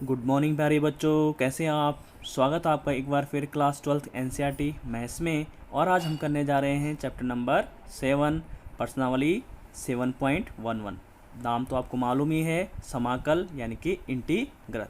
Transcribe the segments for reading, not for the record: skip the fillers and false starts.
Good morning प्यारे बच्चों, कैसे हैं आप। स्वागत है आपका एक बार फिर क्लास 12th एनसीईआरटी मैथ्स में। और आज हम करने जा रहे हैं चैप्टर नंबर 7 प्रश्नावली 7.11। नाम तो आपको मालूम ही है, समाकल यानी कि इंटीग्रल।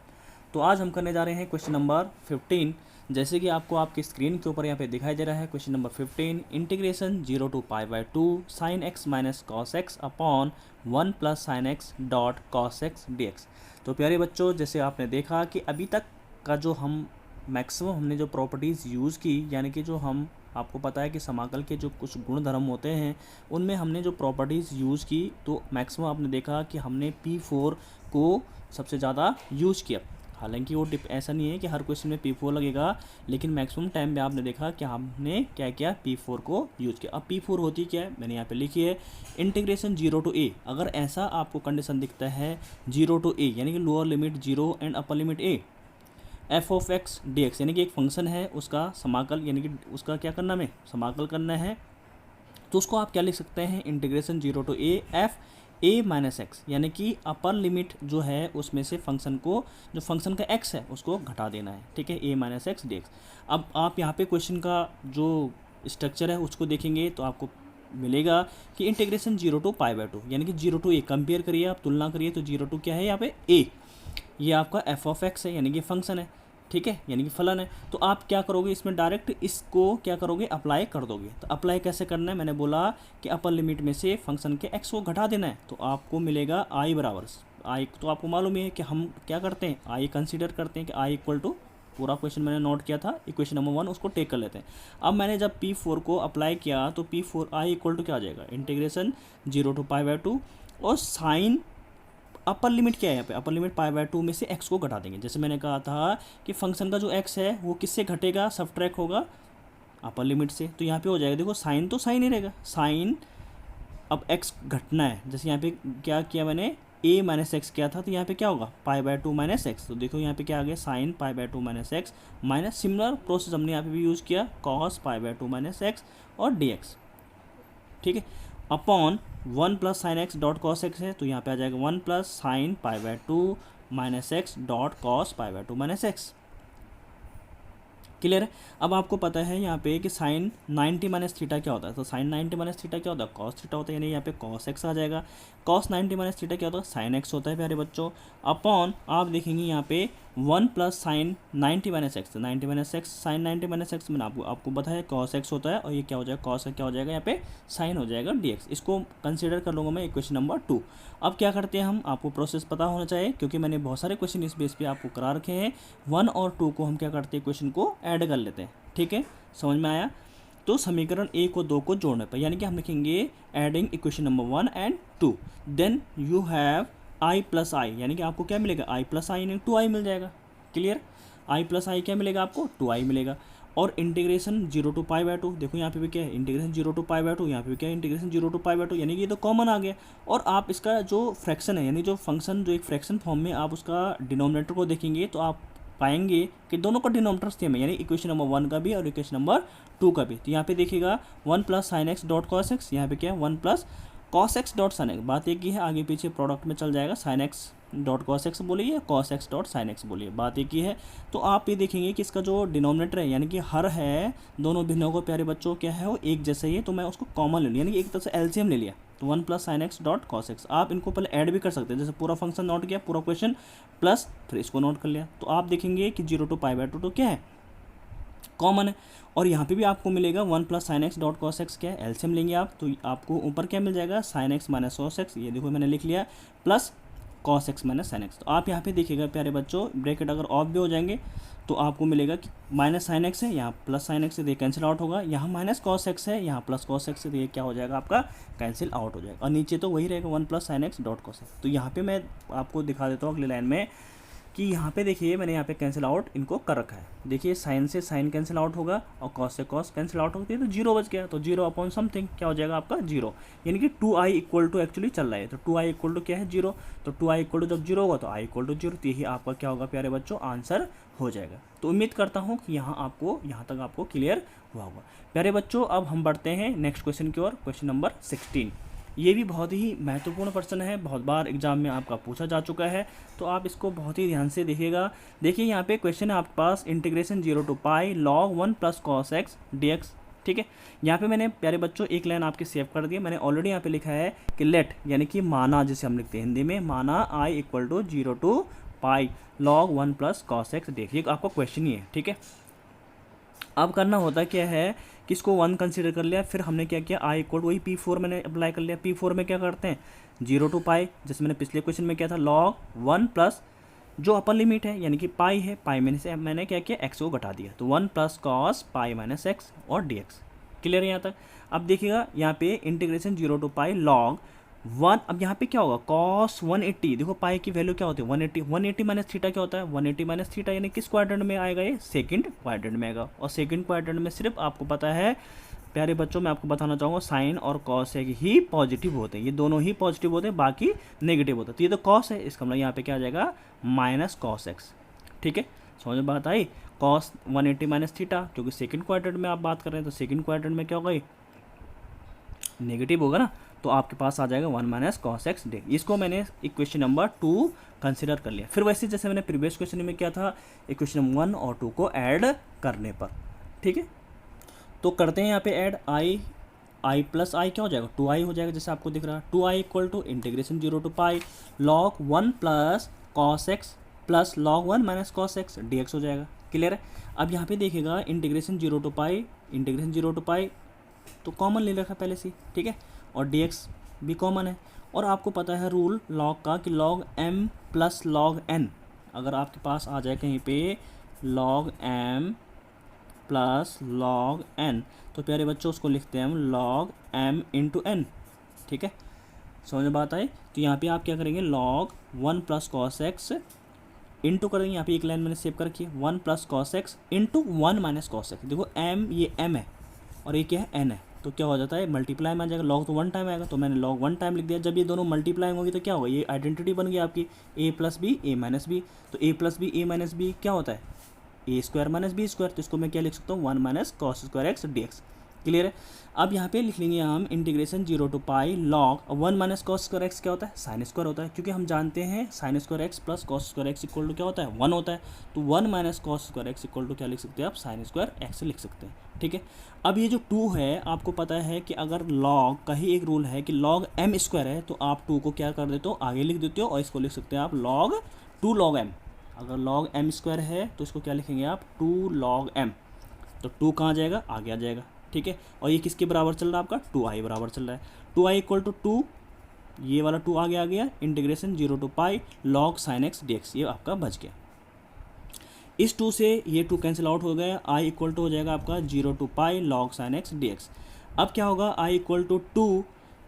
तो आज हम करने जा रहे हैं क्वेश्चन नंबर 15। जैसे कि आपको आपकी स्क्रीन के ऊपर यहाँ पे दिखाई दे रहा है question number 15, integration 0 to π/2 sin x minus cos x upon 1 plus sine x dot cos x d x. तो प्यारे बच्चों, जैसे आपने देखा कि अभी तक का जो हम मैक्सिमम हमने जो प्रॉपर्टीज़ यूज़ की, यानी कि जो हम आपको पता है कि समाकल के जो कुछ गुण धर्म होते हैं उनमें हमने जो प्रॉपर्टीज़ यूज़ की, तो मैक्सिमम आपने देखा कि हमने P4 को सबसे ज़्यादा यूज़ किया। हालांकि वो टिप ऐसा नहीं है कि हर क्वेश्चन में P4 लगेगा, लेकिन मैक्सिमम टाइम में आपने देखा कि हमने क्या किया, P4 को यूज़ किया। अब P4 होती क्या है, मैंने यहाँ पे लिखी है, इंटीग्रेशन 0 to a। अगर ऐसा आपको कंडीशन दिखता है 0 to a यानी कि lower limit 0 and upper limit a, F of x d x यानी कि एक फंक्शन है, उसका समाकल यानी कि उसका क्या करना है, समाकल करना है। तो उसको आप क्या लिख सकते हैं, integration 0 to a F A minus x, यानी कि अपर लिमिट जो है उसमें से फंक्शन को, जो फंक्शन का एक्स है उसको घटा देना है, ठीक है, ए माइनस एक्स डी एक्स। अब आप यहाँ पे क्वेश्चन का जो स्ट्रक्चर है उसको देखेंगे तो आपको मिलेगा कि इंटीग्रेशन 0 to π/2 यानी कि 0 to a, कंपेयर करिए, आप तुलना करिए तो 0 to क्या है यहाँ पे a, ये आपका एफ ऑफ एक्स है यानी कि फंक्शन है, ठीक है, यानी कि फलन है। तो आप क्या करोगे, इसमें डायरेक्ट इसको क्या करोगे, अप्लाई कर दोगे। तो अप्लाई कैसे करना है, मैंने बोला कि अपर लिमिट में से फंक्शन के एक्स को घटा देना है। तो आपको मिलेगा आई बराबर आई, तो आपको मालूम है कि हम क्या करते हैं, आई कंसीडर करते हैं कि आई इक्वल टू, पूरा क्वेश्चन मैंने नोट किया था, इक्वेशन नंबर 1 उसको टेक कर लेते हैं। अब मैंने जब P4 को अप्लाई किया तो P4 आई इक्वल टू क्या आ जाएगा, इंटीग्रेशन 0 to π/2 और साइन अपर लिमिट क्या है यहाँ पे, अपर लिमिट π/2 में से x को घटा देंगे। जैसे मैंने कहा था कि फंक्शन का जो x है वो किससे घटेगा, सब्ट्रैक्ट होगा अपर लिमिट से। तो यहाँ पे हो जाएगा, देखो साइन तो साइन ही रहेगा, साइन अब x घटना है। जैसे यहाँ पे क्या किया मैंने, a माइनस एक्स किया था, तो यहाँ पे क्या होगा, π/2 माइनस एक्स। तो देखो यहाँ पे क्या आ गया, sine π/2 minus x minus, similar process हमने यहाँ पे भी यूज़ किया, कॉस π/2 माइनस एक्स और dx, ठीक है, upon 1 plus sine x dot cos x है, तो यहाँ पे आ जाएगा 1 plus sine π/2 minus x dot cos π/2 minus x. Clear है। अब आपको पता है यहाँ पे कि साइन 90 माइनस थीटा क्या होता है, तो साइन 90 माइनस थीटा क्या होता है, कॉस थीटा होता है, यानी यहाँ पे कॉस एक्स आ जाएगा। कॉस 90 माइनस थीटा क्या होता है, साइन एक्स होता है प्यारे बच्चों। अपॉन आप देखेंगे यहाँ पे 1 plus sine 90 minus x, 90 minus x, sine 90 minus x मैंने आपको बताया कॉस एक्स होता है, और ये क्या हो जाएगा, कॉस का क्या हो जाएगा, यहाँ पे साइन हो जाएगा डी एक्स। इसको कंसिडर कर लूँगा मैं इक्वेशन नंबर 2। अब क्या करते हैं हम, आपको प्रोसेस पता होना चाहिए क्योंकि मैंने बहुत सारे क्वेश्चन इस बेस पे आपको करा रखे हैं। 1 और 2 को हम क्या करते हैं, क्वेश्चन को ऐड कर लेते हैं, ठीक है, समझ में आया। तो समीकरण 1 और 2 को जोड़ने पर, यानी कि हम लिखेंगे adding equation number 1 and 2, then you have I plus I, यानी कि आपको क्या मिलेगा, आई प्लस आई यानी 2i मिल जाएगा। क्लियर, आई प्लस आई क्या मिलेगा आपको, 2i मिलेगा। और इंटीग्रेशन 0 to π/2, देखो यहाँ पे भी क्या है, इंटीग्रेशन 0 to π/2, यहाँ पे भी क्या है, इंटीग्रेशन 0 to π/2, यानी कि ये तो कॉमन आ गया। और आप इसका जो फ्रैक्शन है, यानी जो फंक्शन जो एक फ्रैक्शन फॉर्म में आप उसका डिनोमिनेटर को देखेंगे तो आप पाएंगे कि दोनों का डिनोमिनेटर सेम है, यानी इक्वेशन नंबर 1 का भी और इक्वेशन नंबर 2 का भी। तो यहाँ पे देखिएगा 1 plus sine x dot cos x, यहाँ पे क्या है 1 plus cos x dot sine x, बात एक ही है, आगे पीछे प्रोडक्ट में चल जाएगा, sine x dot cos x बोलिए, cos x dot sine x बोलिए, बात एक ही है। तो आप ये देखेंगे कि इसका जो डिनोमिनेटर है यानी कि हर है, दोनों भिन्नों को प्यारे बच्चों क्या है, वो एक जैसे ही है, तो मैं उसको कॉमन ले लिया, यानी कि एक तरह से एलसीएम ले लिया। तो 1 plus sine x dot cos x, आप इनको पहले ऐड भी कर सकते हैं, जैसे पूरा फंक्शन नोट किया, पूरा क्वेश्चन प्लस फिर इसको नोट कर लिया। तो आप देखेंगे कि 0 to π/2 तो क्या है, कॉमन है। और यहाँ पे भी आपको मिलेगा 1 plus sine x dot cos x, क्या है, एलसीएम लेंगे आप, तो आपको ऊपर क्या मिल जाएगा, sine x minus cos x, ये देखो मैंने लिख लिया, plus cos x minus sine x. तो आप यहाँ पे देखिएगा प्यारे बच्चों, ब्रैकेट अगर ऑफ भी हो जाएंगे तो आपको मिलेगा कि माइनस साइन एक्स है, यहाँ प्लस साइन एक्स है, ये कैंसिल आउट होगा, यहाँ माइनस कॉस एक्स है, यहाँ प्लस कॉस एक्स है, तो ये क्या हो जाएगा आपका, कैंसिल आउट हो जाएगा। और नीचे तो वही रहेगा 1 plus sine x dot cos x. तो यहाँ पे मैं आपको दिखा देता हूँ अगली लाइन में कि यहाँ पे देखिए मैंने यहाँ पे कैंसिल आउट इनको कर रखा है। देखिए साइन से साइन कैंसिल आउट होगा और कॉस से कॉस कैंसिल आउट होती है, तो 0 बच गया। तो 0 अपॉन समथिंग क्या हो जाएगा आपका, 0, यानी कि 2i इक्वल टू एक्चुअली चल रहा है, तो 2i इक्वल टू क्या है, 0। तो 2i इक्वल टू जब 0 होगा तो i इक्वल टू 0, तो यही आपका क्या होगा प्यारे बच्चों, आंसर हो जाएगा। तो उम्मीद करता हूँ कि यहाँ तक आपको क्लियर हुआ होगा। प्यारे बच्चों, अब हम बढ़ते हैं नेक्स्ट क्वेश्चन की ओर, क्वेश्चन नंबर 16। ये भी बहुत ही महत्वपूर्ण प्रश्न है, बहुत बार एग्जाम में आपका पूछा जा चुका है, तो आप इसको बहुत ही ध्यान से देखिएगा। देखिए यहाँ पे क्वेश्चन है आपके पास integration 0 to pi log 1 plus cos x d x. ठीक है, यहाँ पे मैंने प्यारे बच्चों एक लाइन आपकी सेव कर दी है। मैंने ऑलरेडी यहाँ पे लिखा है कि लेट, यानी कि माना, जिसे हम लिखते हैं हिंदी में, माना I equal to 0 to pi log 1 plus cos x. देखिए आपका क्वेश्चन ही है। ठीक है, अब करना होता क्या है कि इसको 1 कंसीडर कर लिया, फिर हमने क्या किया, आई इक्वल वही P4 मैंने अप्लाई कर लिया। P4 में क्या करते हैं, 0 टू पाई, जैसे मैंने पिछले क्वेश्चन में किया था, log 1 प्लस जो अपर लिमिट है यानी कि पाई है, पाई में से मैंने क्या किया, एक्स को घटा दिया, तो 1 plus cos pi minus x और डी एक्स। क्लियर है यहाँ तक। अब देखिएगा यहाँ पे इंटीग्रेशन 0 टू पाई log 1, अब यहाँ पे क्या होगा, कॉस 180, देखो पाई की वैल्यू क्या होती है 180, 180 माइनस थीटा क्या होता है 180 माइनस थीटा, यानी किस क्वाड्रेंट में आएगा, ये सेकंड क्वाड्रेंट में आएगा। और सेकंड क्वाड्रेंट में सिर्फ आपको पता है प्यारे बच्चों, मैं आपको बताना चाहूँगा साइन और कॉस है ही पॉजिटिव होते हैं, ये दोनों ही पॉजिटिव होते हैं, बाकी नेगेटिव होता है। तो ये तो कॉस है, इसका मतलब यहाँ पे क्या आ जाएगा, माइनस कॉस एक्स। ठीक है, समझ में बात आई। कॉस 180 माइनस थीटा, क्योंकि सेकंड क्वाड्रेंट में आप बात कर रहे हैं, तो सेकंड क्वाड्रेंट में क्या होगा, नेगेटिव होगा ना, तो आपके पास आ जाएगा 1 माइनस कॉस एक्स डे। इसको मैंने इक्वेशन नंबर 2 कंसिडर कर लिया। फिर वैसे जैसे मैंने प्रीवियस क्वेश्चन में किया था, इक्वेशन नंबर 1 और 2 को ऐड करने पर। ठीक है, तो करते हैं यहाँ पे ऐड, आई प्लस आई क्या हो जाएगा, 2i हो जाएगा, जैसे आपको दिख रहा है। 2i equal to integration 0 to pi log 1 plus cos x plus log 1 minus cos x d x हो जाएगा। क्लियर है। अब यहाँ पे देखिएगा integration 0 to pi, integration 0 to pi तो कॉमन ले रखा पहले से। ठीक है, और डी एक्स भी कॉमन है। और आपको पता है रूल लॉग का कि log m plus log n, अगर आपके पास आ जाए कहीं पे log m plus log n, तो प्यारे बच्चों उसको लिखते हैं हम log m इंटू n। ठीक है, समझ में बात आई। तो यहाँ पे आप क्या करेंगे, log 1 plus cos x into करेंगे, यहाँ पे एक लाइन मैंने सेव कर रखी है, 1 plus cos x into 1 minus cos x. देखो m, ये m है और ये क्या है, n है, तो क्या हो जाता है, मल्टीप्लाई में आ जाएगा। log तो 1 टाइम आएगा, तो मैंने log 1 टाइम लिख दिया। जब ये दोनों मल्टीप्लाई होगी तो क्या होगा, ये आइडेंटिटी बन गई आपकी a plus b a minus b. तो a plus b a minus b क्या होता है, a square minus b square. तो इसको मैं क्या लिख सकता हूँ, 1 minus cos square x d x. Clear है। अब यहाँ पे लिख लेंगे हम integration 0 to pi log 1 minus cos square x क्या होता है, साइन स्क्वायर होता है, क्योंकि हम जानते हैं sine square x plus cos square x equal to क्या होता है, 1 होता है। तो 1 minus cos square x equal to क्या लिख सकते हैं आप, साइन स्क्वायर एक्स लिख सकते हैं। ठीक है, अब ये जो 2 है, आपको पता है कि अगर log का ही एक रूल है कि log m स्क्वायर है, तो आप 2 को क्या कर देते हो, आगे लिख देते हो, और इसको लिख सकते हैं आप log 2 log m। अगर log m स्क्वायर है तो इसको क्या लिखेंगे आप, 2 log m। तो 2 कहाँ जाएगा, आगे आ जाएगा। ठीक है, और ये किसके बराबर चल रहा है आपका, 2i बराबर चल रहा है। 2i इक्वल टू 2, ये वाला 2 आगे आ गया, integration 0 to pi log sine x d x, ये आपका बच गया। इस 2 से ये 2 कैंसिल आउट हो गया, i इक्वल टू हो जाएगा आपका 0 to pi log sine x d x. अब क्या होगा, i इक्वल टू 2,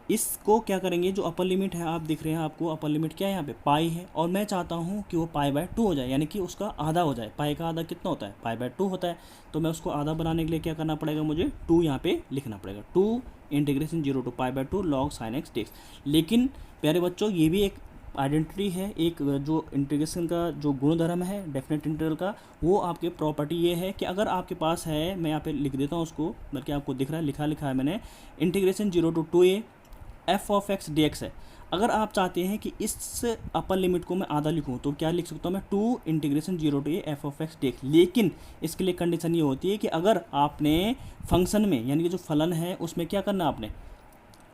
इसको क्या करेंगे, जो अपर लिमिट है आप दिख रहे हैं आपको, अपर लिमिट क्या है यहाँ पे, पाई है, और मैं चाहता हूँ कि वो पाई बाय 2 हो जाए, यानी कि उसका आधा हो जाए। पाई का आधा कितना होता है, पाई बाय 2 होता है। तो मैं उसको आधा बनाने के लिए क्या करना पड़ेगा, मुझे 2 यहाँ पे लिखना पड़ेगा, 2 integration 0 to pi by 2 log sine x d x. लेकिन प्यारे बच्चों ये भी एक आइडेंटिटी है, एक जो इंटीग्रेशन का जो गुणधर्म है डेफिनेट इंटीग्रल का, वो आपके प्रॉपर्टी ये है कि अगर आपके पास है, मैं यहाँ पे लिख देता हूँ उसको, बल्कि आपको दिख रहा है, लिखा है मैंने, integration 0 to 2a f of x d x है। अगर आप चाहते हैं कि इस अपर लिमिट को मैं आधा लिखूं, तो क्या लिख सकता हूँ मैं, 2 integration 0 to a f of x d x. लेकिन इसके लिए कंडीशन ये होती है कि अगर आपने फंक्शन में, यानी कि जो फलन है उसमें क्या करना है, आपने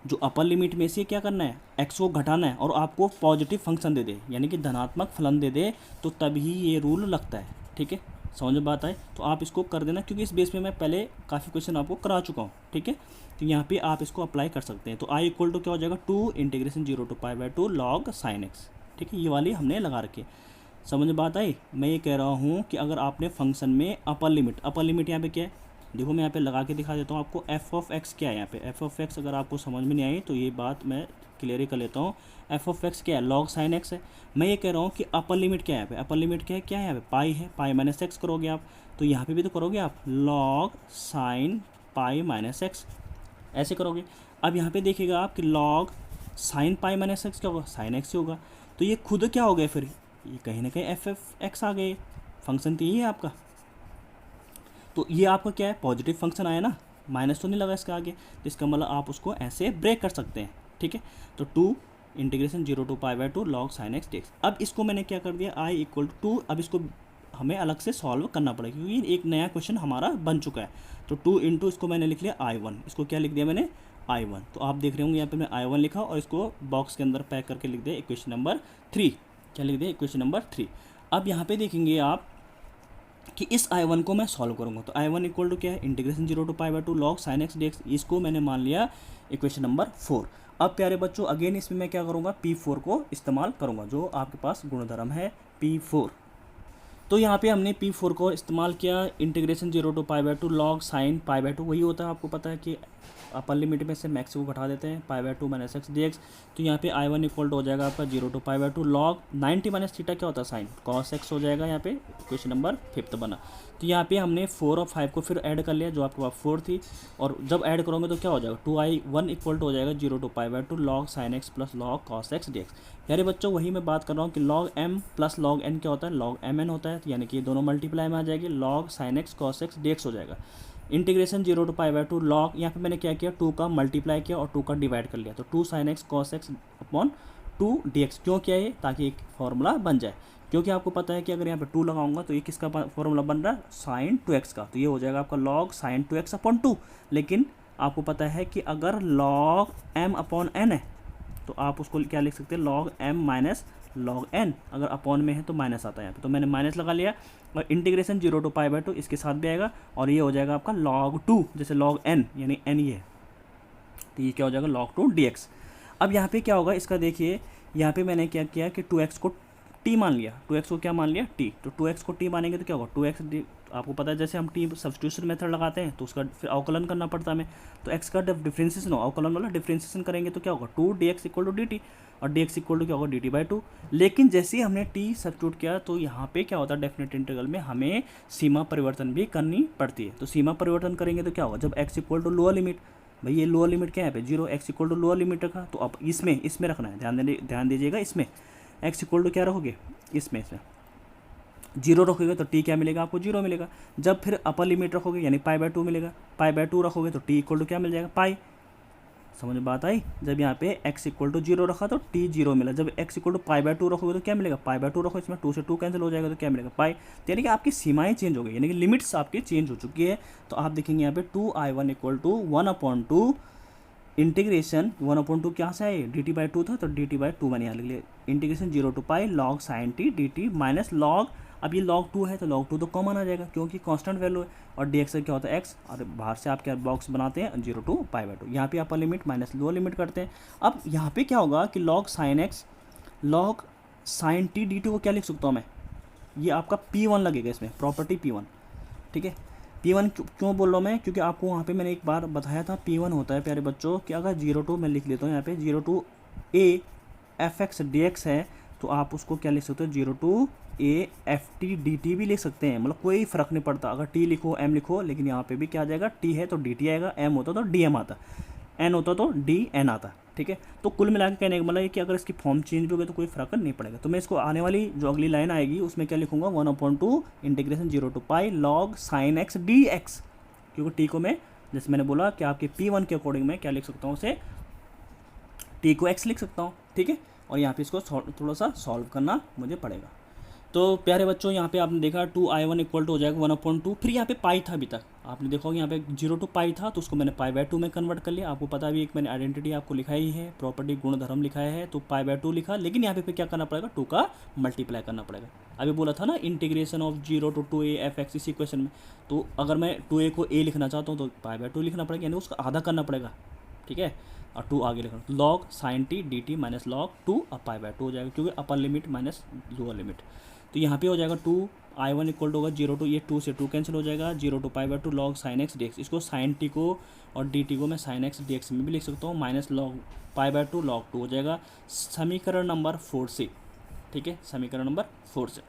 जो अपर लिमिट में से क्या करना है, एक्स को घटाना है, और आपको पॉजिटिव फंक्शन दे दे, यानी कि धनात्मक फलन दे दे, तो तभी ये रूल लगता है। ठीक है, समझ में बात आए तो आप इसको कर देना, क्योंकि इस बेस पे मैं पहले काफ़ी क्वेश्चन आपको करा चुका हूँ। ठीक है, तो यहाँ पे आप इसको अप्लाई कर सकते हैं। तो i इक्वल टू क्या हो जाएगा, 2 integration 0 to pi by 2 log sine x. ठीक है, ये वाली हमने लगा रखी है। समझ में बात आई। मैं ये कह रहा हूँ कि अगर आपने फंक्शन में अपर लिमिट यहाँ पे क्या है, देखो मैं यहाँ पे लगा के दिखा देता हूँ आपको। एफ ऑफ एक्स क्या है यहाँ पे, एफ ऑफ एक्स अगर आपको समझ में नहीं आई तो ये बात मैं क्लियर ही कर लेता हूँ। एफ ऑफ एक्स क्या है, log साइन एक्स है। मैं ये कह रहा हूँ कि अपर लिमिट क्या है यहाँ पे, अपर लिमिट क्या है यहाँ पे, पाई है, पाई माइनस एक्स करोगे आप, तो यहाँ पे भी तो करोगे आप log sine pi minus x, ऐसे करोगे। अब यहाँ पे देखिएगा आप कि log sine pi minus x क्या होगा, साइन एक्स ही होगा। तो ये खुद क्या हो गया फिर, ये कहीं ना कहीं एफ एफ एक्स आ गए, फंक्शन तो यही है आपका। तो ये आपका क्या है, पॉजिटिव फंक्शन आया ना, माइनस तो नहीं लगा इसका आगे, तो इसका मतलब आप उसको ऐसे ब्रेक कर सकते हैं। ठीक है। तो 2 integration 0 to pi by 2 log sin x dx। अब इसको मैंने क्या कर दिया, i इक्वल टू 2। अब इसको हमें अलग से सॉल्व करना पड़ेगा क्योंकि एक नया क्वेश्चन हमारा बन चुका है। तो 2 इंटू इसको मैंने लिख लिया i1, इसको क्या लिख दिया मैंने i1। तो आप देख रहे होंगे यहाँ पे मैं i1 लिखा और इसको बॉक्स के अंदर पैक करके लिख दिया इक्वेशन नंबर 3। क्या लिख दिया, इक्वेशन नंबर 3। अब यहाँ पे देखेंगे आप कि इस I1 को मैं सॉल्व करूँगा। तो I1 इक्वल टू क्या है, integration 0 to pi by 2 log sin x dx। इसको मैंने मान लिया इक्वेशन नंबर 4। अब प्यारे बच्चों अगेन इसमें मैं क्या करूँगा, P4 को इस्तेमाल करूँगा, जो आपके पास गुणधर्म है P4। तो यहाँ पे हमने P4 को इस्तेमाल किया, integration 0 to pi by 2 log sin pi by 2 वही होता है, आपको पता है कि अपर लिमिट में से मैक्स को घटा देते हैं, पाई by 2 minus x d x. तो यहाँ पे I1 इक्वल टू हो जाएगा आपका 0 to pi by 2 log 90 minus theta क्या होता है साइन cos x हो जाएगा। यहाँ पे क्वेश्चन नंबर 5 बना। तो यहाँ पे हमने 4 और 5 को फिर ऐड कर लिया, जो आपके पास 4 थी, और जब ऐड करोगे तो क्या हो जाएगा 2i1 इक्वल टू हो जाएगा 0 to pi by 2 log sin x plus log cos x dx। यानी बच्चों वही मैं बात कर रहा हूँ कि log m plus log n क्या होता है, log mn होता है। तो यानी कि ये दोनों मल्टीप्लाई में आ जाएगी, log sin x cos x dx हो जाएगा। Integration 0 to pi by 2 log, यहाँ पे मैंने क्या किया 2 का मल्टीप्लाई किया और 2 का डिवाइड कर लिया। तो 2 sin x cos x upon 2 dx। क्यों किया ये, ताकि एक फॉर्मूला बन जाए, क्योंकि आपको पता है कि अगर यहाँ पे 2 लगाऊंगा तो ये किसका फॉर्मूला बन रहा है, sin 2x का। तो ये हो जाएगा आपका log sin 2x अपॉन 2। लेकिन आपको पता है कि अगर log m अपॉन n है तो आप उसको क्या लिख सकते हैं, log m minus log n। अगर अपॉन में है तो माइनस आता है यहाँ पे, तो मैंने माइनस लगा लिया। और इंटीग्रेशन 0 टू पाई बाय 2 इसके साथ भी आएगा, और ये हो जाएगा आपका log 2, जैसे log n यानी n ये है, तो ये क्या हो जाएगा log 2 dx। अब यहाँ पे क्या होगा इसका देखिए, यहाँ पे मैंने क्या किया कि 2x को t मान लिया, 2x को क्या मान लिया t। तो 2x को t मानेंगे तो क्या होगा 2x, आपको पता है जैसे हम t सब्स्टिट्यूशन मेथड लगाते हैं तो उसका फिर अवकलन करना पड़ता है हमें। तो x का डिफ्रेंसिएशन अवकलन वाला डिफ्रेंसिएशन करेंगे तो क्या होगा 2 dx इक्वल टू dt, और dx इक्वल टू क्या होगा dt बाई 2। लेकिन जैसे ही हमने t सब्स्टिट्यूट किया तो यहाँ पे क्या होता है, डेफिनेट इंटीग्रल में हमें सीमा परिवर्तन भी करनी पड़ती है। तो सीमा परिवर्तन करेंगे तो क्या होगा, जब x equal to lower limit, भाई ये लोअर लिमिट क्या है पे 0, x equal to lower limit रखा, तो अब इसमें रखना है, ध्यान दीजिएगा, इसमें x इक्वल टू क्या रखोगे, इसमें 0 रखोगे तो t क्या मिलेगा आपको 0 मिलेगा। जब फिर अपर लिमिट रखोगे यानी पाई बाय 2 मिलेगा, पाई बाय 2 रखोगे तो t इक्वल टू क्या मिल जाएगा पाई। समझ में बात आई, जब यहाँ पे x इक्वल टू 0 रखा तो t 0 मिला, जब x equal to pi by 2 रखोगे तो क्या मिलेगा पाई बाय 2 रखो, इसमें 2 से 2 कैंसिल हो जाएगा तो क्या मिलेगा पाई। तो यानी कि आपकी सीमाएं चेंज हो गई, यानी कि लिमिट्स आपकी चेंज हो चुकी है। तो आप देखेंगे यहाँ पे 2i1 इक्वल टू 1/2 इंटीग्रेशन 1/2 क्या से आए dt बाई 2 था, तो dt बाई 2 मैंने यहाँ लिख लिया, integration 0 to pi log sin t dt minus log, अब ये log 2 है तो log 2 तो कॉमन आ जाएगा क्योंकि कांस्टेंट वैल्यू है, और dx क्या होता है x, और बाहर से आप क्या बॉक्स बनाते हैं 0 टू पाई बाई 2। यहाँ पे upper limit minus lower limit करते हैं। अब यहाँ पे क्या होगा कि log sin x log sin t dt को क्या लिख सकता हूँ मैं, ये आपका P1 लगेगा इसमें, प्रॉपर्टी P1, ठीक है। P1 क्यों बोल रहा हूँ मैं, क्योंकि आपको वहाँ पे मैंने एक बार बताया था P1 होता है प्यारे बच्चों कि अगर 0 टू, मैं लिख लेता हूँ यहाँ पे 0 टू a fx dx है, तो आप उसको क्या लिख सकते हो 0 टू a ft dt भी लिख सकते हैं, मतलब कोई फ़र्क नहीं पड़ता, अगर t लिखो m लिखो, लेकिन यहाँ पे भी क्या आ जाएगा, t है तो dt आएगा, m होता तो dm आता, n होता तो dn आता, ठीक है। तो कुल मिला के कहने का मतलब है कि अगर इसकी फॉर्म चेंज हो गई तो कोई फ़र्क नहीं पड़ेगा। तो मैं इसको आने वाली जो अगली लाइन आएगी उसमें क्या लिखूंगा 1/2 integration 0 to pi log sin x dx, क्योंकि टी को मैं जैसे मैंने बोला कि आपके P1 के अकॉर्डिंग मैं क्या लिख सकता हूँ, उसे टी को x लिख सकता हूँ, ठीक है। और यहाँ पे इसको थोड़ा सा सॉल्व करना मुझे पड़ेगा। तो प्यारे बच्चों यहाँ पे आपने देखा 2i1 इक्वल टू हो जाएगा 1/2, फिर यहाँ पे पाई था, अभी तक आपने देखा होगा यहाँ पे 0 टू पाई था, तो उसको मैंने पाई बाय 2 में कन्वर्ट कर लिया। आपको पता भी एक मैंने आइडेंटिटी आपको लिखाई है, प्रॉपर्टी गुणधर्म लिखाया है, तो पाई बाय 2 लिखा, लेकिन यहाँ पे क्या करना पड़ेगा 2 का मल्टीप्लाई करना पड़ेगा। अभी बोला था ना integration of 0 to 2a fx इस इक्वेशन में, तो अगर मैं 2a को a लिखना चाहता हूँ तो पाई बाय 2 लिखना पड़ेगा, यानी उसका आधा करना पड़ेगा, ठीक है, और 2 आगे लिखना, log sin t dt minus log 2 अब पाई बाय 2 हो जाएगा, क्योंकि upper limit minus lower limit. तो यहाँ पे हो जाएगा 2i1 इक्वल टू होगा 0 टू, ये 2 से 2 कैंसिल हो जाएगा, 0 to pi by 2 log sin x dx। इसको sin t को और dt को मैं sin x dx में भी लिख सकता हूँ, minus log pi by 2 log 2 हो जाएगा समीकरण नंबर 4 से, ठीक है, समीकरण नंबर 4 से।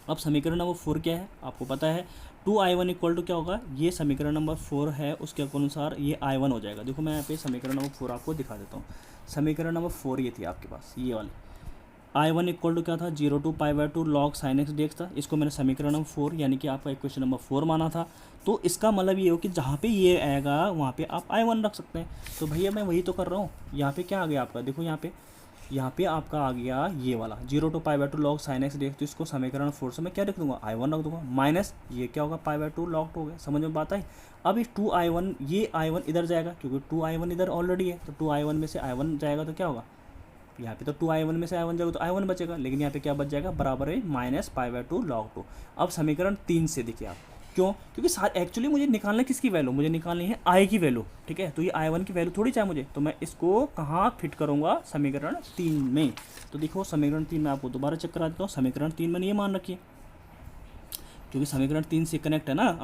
अब समीकरण नंबर 4 क्या है आपको पता है, 2i1 इक्वल टू क्या होगा, ये समीकरण नंबर 4 है, उसके अनुसार ये i1 हो जाएगा। देखो मैं यहाँ पे समीकरण नंबर 4 आपको दिखा देता हूँ। समीकरण नंबर 4 ये थी आपके पास, ये वाली, I1 इक्वल टू क्या था, 0 to π/2 log sin x dx था। इसको मैंने समीकरण नंबर 4 यानी कि आपका इक्वेशन नंबर 4 माना था। तो इसका मतलब ये हो कि जहाँ पे ये आएगा वहाँ पे आप I1 रख सकते हैं। तो भैया मैं वही तो कर रहा हूँ। यहाँ पे क्या आ गया आपका, देखो यहाँ पे आपका आ गया ये वाला 0 to π/2 log sin x dx। तो इसको समीकरण 4 से मैं क्या रख दूंगा, I1 रख दूंगा, माइनस ये क्या होगा, π/2 log 2 हो गया। समझ में बात आई। अब इस 2I1, ये I1 इधर जाएगा क्योंकि 2I1 इधर ऑलरेडी है, तो 2I1 में से I1 जाएगा तो क्या होगा, यहाँ पे तो 2I1 में से I1 जाएगा तो I1 बचेगा, लेकिन यहाँ पे क्या बच जाएगा, बराबर है -π/2 log 2। अब समीकरण 3 से देखिए आप, क्यों, क्योंकि एक्चुअली मुझे निकालना किसकी वैल्यू, मुझे निकालनी है I की वैल्यू, ठीक है। तो ये I1 की वैल्यू थोड़ी चाहिए मुझे, तो मैं इसको कहाँ फिट करूँगा, समीकरण 3 में। तो देखो समीकरण 3 में आपको दोबारा चेक करा देता हूँ। समीकरण 3 मैंने ये मान रखी है, क्योंकि समीकरण 3 से कनेक्ट है ना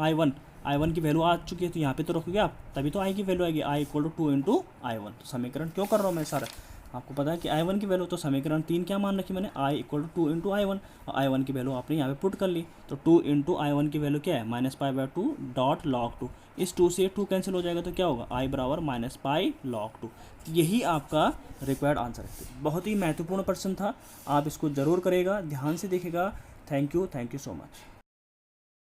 I1 की वैल्यू आ चुकी है, तो यहाँ पे तो रखोगे आप, तभी तो I की वैल्यू आएगी, I = 2 × I1। तो समीकरण क्यों कर रहा हूँ मैं सारा, आपको पता है कि I1 की वैल्यू, तो समीकरण 3 क्या मान रखी मैंने, I = 2 × I1। और I1 की वैल्यू आपने यहाँ पे पुट कर ली, तो 2 × I1 की वैल्यू क्या है, -π/2 log 2। इस 2 से 2 कैंसिल हो जाएगा, तो क्या होगा, I बराबर -π log 2। यही आपका रिक्वायर्ड आंसर है। बहुत ही महत्वपूर्ण प्रश्न था, आप इसको ज़रूर करेगा, ध्यान से देखेगा। Thank you so much.